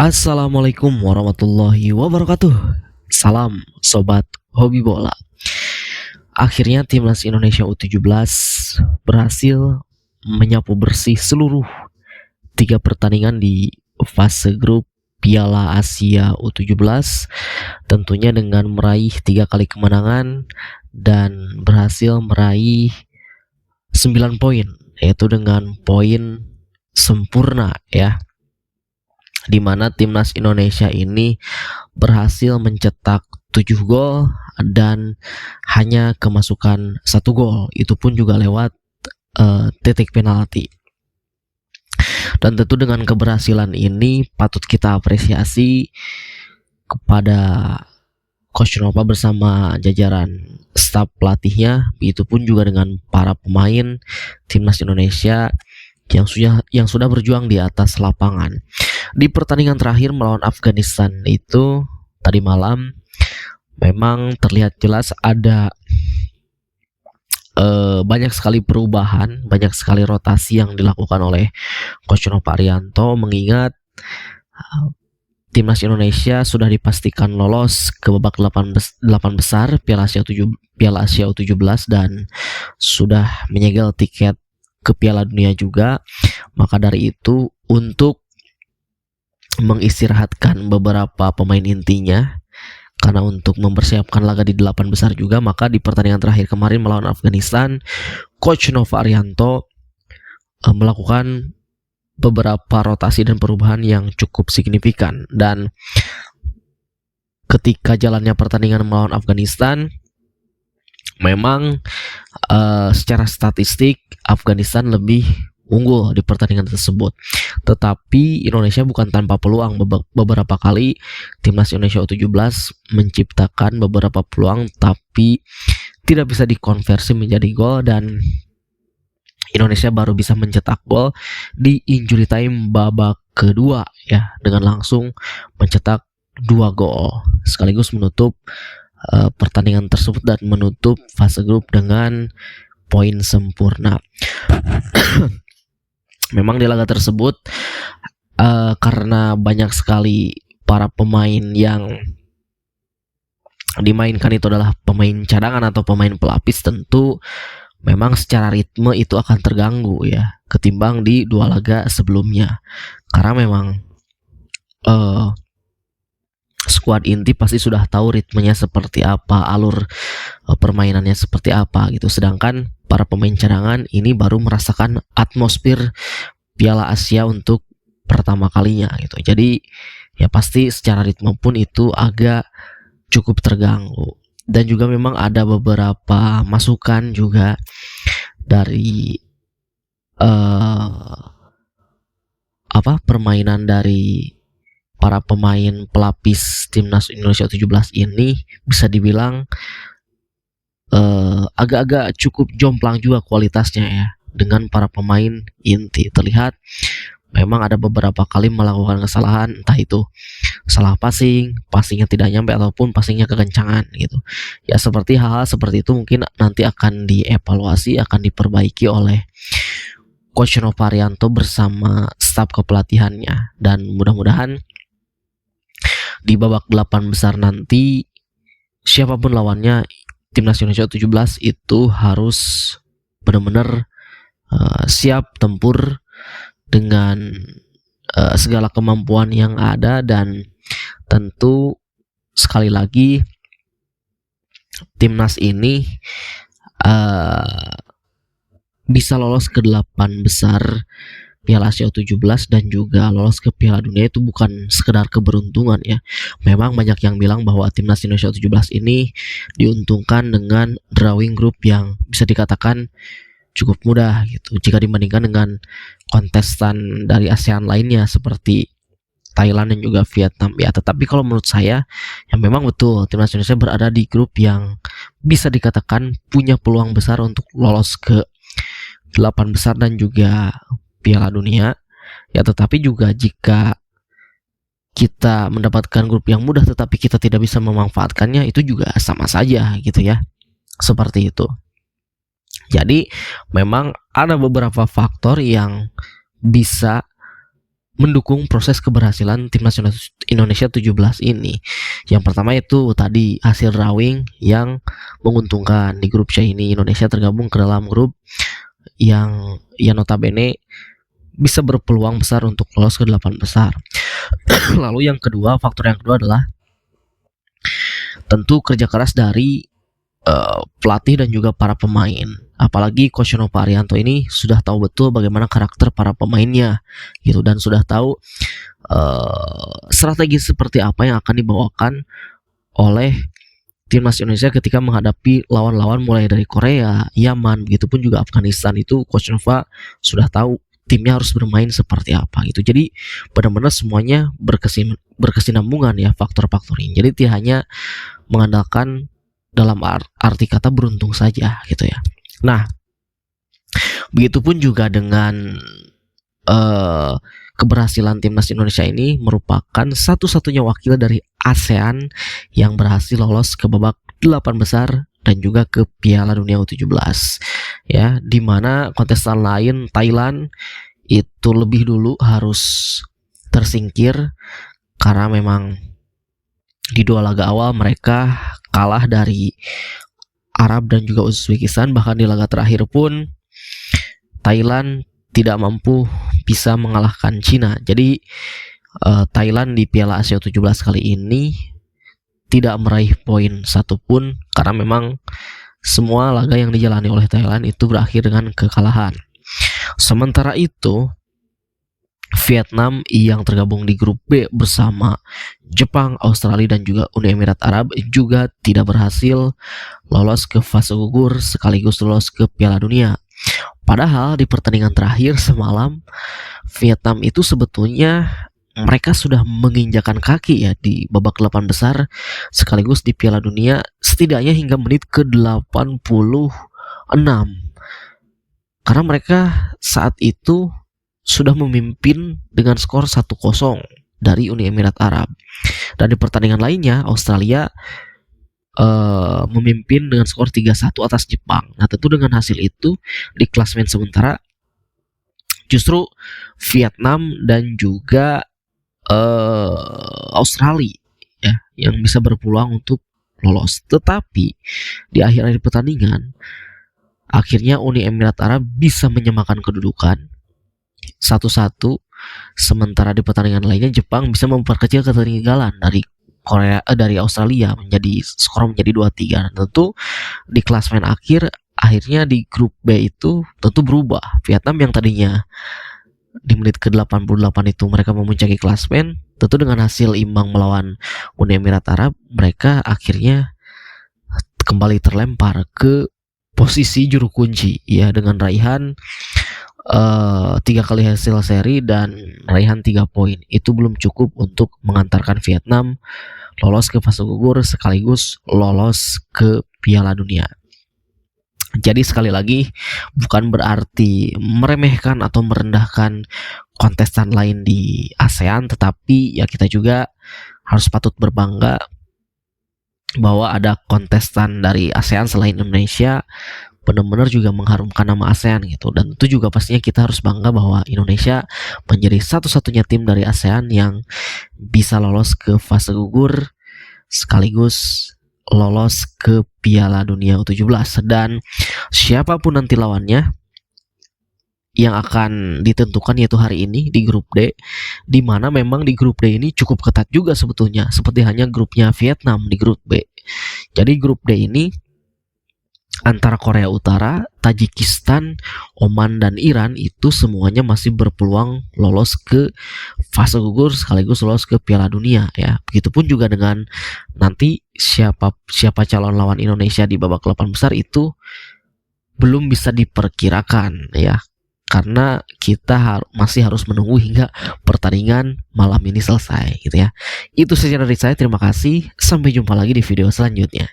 Assalamualaikum warahmatullahi wabarakatuh. Salam sobat hobi bola. Akhirnya timnas Indonesia U17 berhasil menyapu bersih seluruh 3 pertandingan di fase grup Piala Asia U17, tentunya dengan meraih 3 kali kemenangan dan berhasil meraih 9 poin, yaitu dengan poin sempurna ya, di mana timnas Indonesia ini berhasil mencetak 7 gol dan hanya kemasukan 1 gol, itu pun juga lewat titik penalti. Dan tentu dengan keberhasilan ini patut kita apresiasi kepada Coach Nova bersama jajaran staf pelatihnya, itu pun juga dengan para pemain timnas Indonesia yang sudah berjuang di atas lapangan. Di pertandingan terakhir melawan Afghanistan itu tadi malam memang terlihat jelas ada banyak sekali perubahan, banyak sekali rotasi yang dilakukan oleh Coach Nova Arianto, mengingat timnas Indonesia sudah dipastikan lolos ke babak 8 besar Piala Asia U17 dan sudah menyegel tiket ke Piala Dunia juga. Maka dari itu, untuk mengistirahatkan beberapa pemain intinya, karena untuk mempersiapkan laga di 8 besar juga, maka di pertandingan terakhir kemarin melawan Afghanistan, Coach Nova Arianto melakukan beberapa rotasi dan perubahan yang cukup signifikan. Dan ketika jalannya pertandingan melawan Afghanistan, memang secara statistik Afghanistan lebih unggul di pertandingan tersebut. Tetapi Indonesia bukan tanpa peluang. Beberapa kali timnas Indonesia U17 menciptakan beberapa peluang, tapi tidak bisa dikonversi menjadi gol, dan Indonesia baru bisa mencetak gol di injury time babak kedua ya, dengan langsung mencetak 2 gol sekaligus menutup pertandingan tersebut dan menutup fase grup dengan poin sempurna. Memang di laga tersebut karena banyak sekali para pemain yang dimainkan itu adalah pemain cadangan atau pemain pelapis, tentu memang secara ritme itu akan terganggu ya, ketimbang di 2 laga sebelumnya. Karena memang skuad inti pasti sudah tahu ritmenya seperti apa, alur permainannya seperti apa gitu. Sedangkan para pemain cadangan ini baru merasakan atmosfer Piala Asia untuk pertama kalinya gitu. Jadi ya pasti secara ritme pun itu agak cukup terganggu. Dan juga memang ada beberapa masukan juga dari permainan dari para pemain pelapis timnas Indonesia 17 ini, bisa dibilang agak-agak cukup jomplang juga kualitasnya ya dengan para pemain inti. Terlihat memang ada beberapa kali melakukan kesalahan, entah itu salah passingnya tidak nyampe ataupun passingnya kekencangan gitu. Ya seperti hal-hal seperti itu mungkin nanti akan dievaluasi, akan diperbaiki oleh Coach Nova Arianto bersama staf kepelatihannya, dan mudah-mudahan di babak 8 besar nanti siapapun lawannya, timnas Indonesia 17 itu harus benar-benar siap tempur dengan segala kemampuan yang ada. Dan tentu sekali lagi timnas ini bisa lolos ke 8 besar Piala Asia U17 dan juga lolos ke Piala Dunia itu bukan sekedar keberuntungan ya. Memang banyak yang bilang bahwa timnas Indonesia U17 ini diuntungkan dengan drawing group yang bisa dikatakan cukup mudah gitu jika dibandingkan dengan kontestan dari ASEAN lainnya seperti Thailand dan juga Vietnam ya. Tetapi kalau menurut saya ya memang betul timnas Indonesia berada di grup yang bisa dikatakan punya peluang besar untuk lolos ke 8 besar dan juga Piala Dunia ya. Tetapi juga jika kita mendapatkan grup yang mudah tetapi kita tidak bisa memanfaatkannya, itu juga sama saja gitu ya, seperti itu. Jadi memang ada beberapa faktor yang bisa mendukung proses keberhasilan timnas Indonesia 17 ini. Yang pertama itu tadi hasil drawing yang menguntungkan. Di grup C ini Indonesia tergabung ke dalam grup yang notabene bisa berpeluang besar untuk lolos ke 8 besar. Lalu faktor yang kedua adalah tentu kerja keras dari pelatih dan juga para pemain. Apalagi Coach Nova Arianto ini sudah tahu betul bagaimana karakter para pemainnya gitu, dan sudah tahu strategi seperti apa yang akan dibawakan oleh timnas Indonesia ketika menghadapi lawan-lawan mulai dari Korea, Yaman, begitupun juga Afghanistan. Itu Coach Nova sudah tahu timnya harus bermain seperti apa gitu. Jadi benar-benar semuanya berkesinambungan ya faktor-faktor ini. Jadi tidak hanya mengandalkan dalam arti kata beruntung saja gitu ya. Nah, begitupun juga dengan keberhasilan timnas Indonesia ini merupakan satu-satunya wakil dari ASEAN yang berhasil lolos ke babak 8 besar dan juga ke Piala Dunia U17 ya, dimana kontestan lain Thailand itu lebih dulu harus tersingkir karena memang di dua laga awal mereka kalah dari Arab dan juga Uzbekistan. Bahkan di laga terakhir pun Thailand tidak mampu bisa mengalahkan Cina. Jadi Thailand di Piala Asia 17 kali ini tidak meraih poin satupun karena memang semua laga yang dijalani oleh Thailand itu berakhir dengan kekalahan. Sementara itu Vietnam yang tergabung di grup B bersama Jepang, Australia dan juga Uni Emirat Arab juga tidak berhasil lolos ke fase gugur sekaligus lolos ke Piala Dunia. Padahal di pertandingan terakhir semalam Vietnam itu sebetulnya mereka sudah menginjakan kaki ya di babak 8 besar sekaligus di Piala Dunia setidaknya hingga menit ke-86. Karena mereka saat itu sudah memimpin dengan skor 1-0 dari Uni Emirat Arab. Dan di pertandingan lainnya Australia memimpin dengan skor 3-1 atas Jepang. Nah, tentu dengan hasil itu di klasemen sementara justru Vietnam dan juga Australia ya yang bisa berpeluang untuk lolos. Tetapi di akhir pertandingan akhirnya Uni Emirat Arab bisa menyamakan kedudukan 1-1, sementara di pertandingan lainnya Jepang bisa memperkecil ketertinggalan dari Australia menjadi 2-3. Tentu di klasemen akhirnya di grup B itu tentu berubah. Vietnam yang tadinya di menit ke-88 itu mereka memuncaki klasemen, tentu dengan hasil imbang melawan Uni Emirat Arab, mereka akhirnya kembali terlempar ke posisi juru kunci ya dengan raihan 3 kali hasil seri dan raihan 3 poin. Itu belum cukup untuk mengantarkan Vietnam lolos ke fase gugur sekaligus lolos ke Piala Dunia. Jadi sekali lagi bukan berarti meremehkan atau merendahkan kontestan lain di ASEAN, tetapi ya kita juga harus patut berbangga bahwa ada kontestan dari ASEAN selain Indonesia benar-benar juga mengharumkan nama ASEAN gitu. Dan itu juga pastinya kita harus bangga bahwa Indonesia menjadi satu-satunya tim dari ASEAN yang bisa lolos ke fase gugur sekaligus lolos ke Piala Dunia U17. Dan siapapun nanti lawannya yang akan ditentukan yaitu hari ini di grup D, di mana memang di grup D ini cukup ketat juga sebetulnya, seperti hanya grupnya Vietnam di grup B. Jadi grup D ini antara Korea Utara, Tajikistan, Oman dan Iran itu semuanya masih berpeluang lolos ke fase gugur sekaligus lolos ke Piala Dunia ya. Begitupun juga dengan nanti siapa calon lawan Indonesia di babak 8 besar itu belum bisa diperkirakan ya. Karena kita masih harus menunggu hingga pertandingan malam ini selesai gitu ya. Itu saja dari saya, terima kasih. Sampai jumpa lagi di video selanjutnya.